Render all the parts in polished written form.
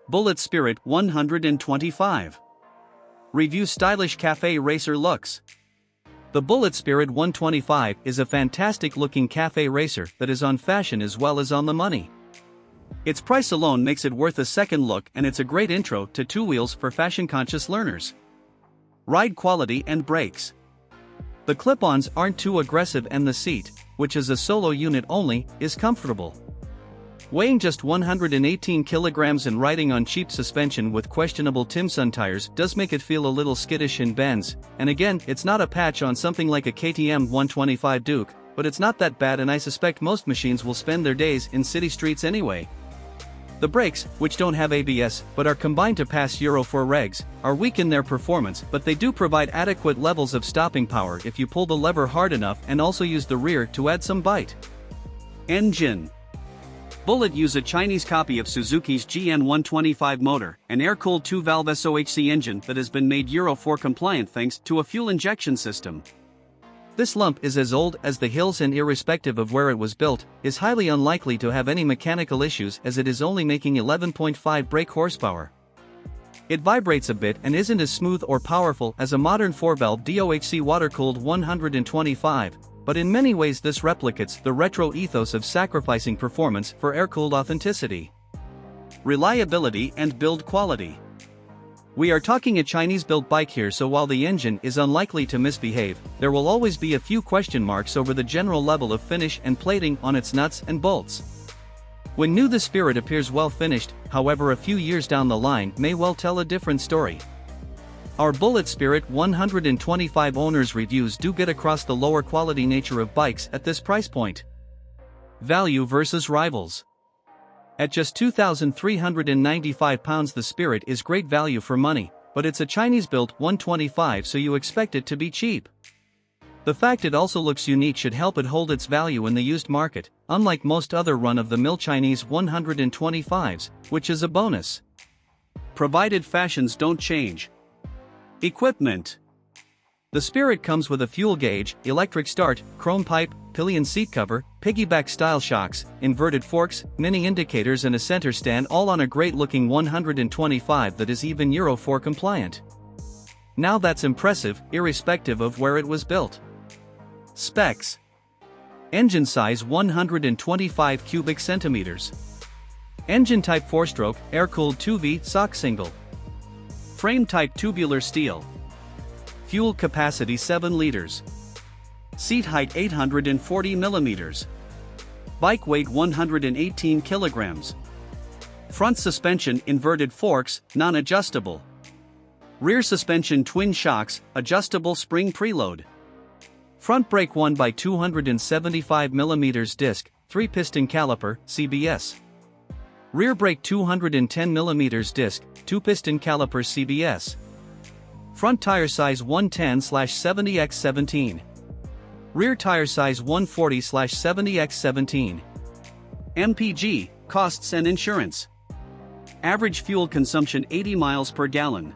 Bullit Spirit 125. Review stylish cafe racer looks. The Bullit Spirit 125 is a fantastic looking cafe racer that is on fashion as well as on the money. Its price alone makes it worth a second look, and it's a great intro to two wheels for fashion-conscious learners. Ride quality and brakes. The clip-ons aren't too aggressive, and the seat, which is a solo unit only, is comfortable. Weighing just 118 kilograms and riding on cheap suspension with questionable Timson tires does make it feel a little skittish in bends, and again, it's not a patch on something like a KTM 125 Duke, but it's not that bad, and I suspect most machines will spend their days in city streets anyway. The brakes, which don't have ABS but are combined to pass Euro 4 regs, are weak in their performance, but they do provide adequate levels of stopping power if you pull the lever hard enough and also use the rear to add some bite. Engine. Bullit use a Chinese copy of Suzuki's GN125 motor, an air-cooled 2-valve SOHC engine that has been made Euro 4 compliant thanks to a fuel injection system. This lump is as old as the hills, and irrespective of where it was built, is highly unlikely to have any mechanical issues, as it is only making 11.5 brake horsepower. It vibrates a bit and isn't as smooth or powerful as a modern 4-valve DOHC water-cooled 125, but in many ways this replicates the retro ethos of sacrificing performance for air-cooled authenticity. Reliability and build quality. We are talking a Chinese-built bike here, so while the engine is unlikely to misbehave, there will always be a few question marks over the general level of finish and plating on its nuts and bolts. When new, the Spirit appears well finished, however a few years down the line may well tell a different story. Our Bullit Spirit 125 owners' reviews do get across the lower quality nature of bikes at this price point. Value versus rivals. At just £2,395, the Spirit is great value for money, but it's a Chinese-built 125, so you expect it to be cheap. The fact it also looks unique should help it hold its value in the used market, unlike most other run-of-the-mill Chinese 125s, which is a bonus. Provided fashions don't change. Equipment. The Spirit comes with a fuel gauge, electric start, chrome pipe, pillion seat cover, piggyback style shocks, inverted forks, mini indicators and a center stand, all on a great looking 125 that is even Euro 4 compliant. Now that's impressive, irrespective of where it was built. Specs. Engine size 125 cubic centimeters. Engine type 4-stroke, air-cooled 2V SOC single. Frame type tubular steel. Fuel capacity 7 liters. Seat height 840 millimeters. Bike weight 118 kilograms. Front suspension inverted forks, non-adjustable. Rear suspension twin shocks, adjustable spring preload. Front brake 1x275 mm disc, 3-piston caliper, CBS. Rear brake 210 mm disc, 2-piston caliper, CBS. Front tire size 110/70x17. Rear tire size 140/70x17. MPG, costs and insurance. Average fuel consumption 80 miles per gallon.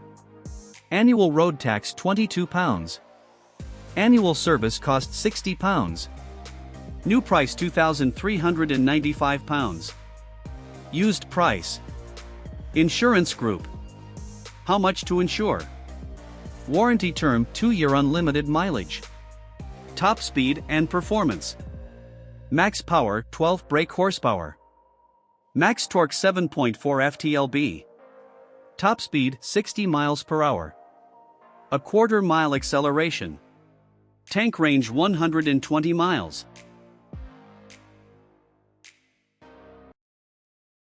Annual road tax £22. Annual service cost £60. New price £2,395. Used price. Insurance group. How much to insure? Warranty term 2-year unlimited mileage. Top speed and performance. Max power 12 brake horsepower. Max torque 7.4 ftLB. Top speed 60 miles per hour. A quarter mile acceleration. Tank range 120 miles.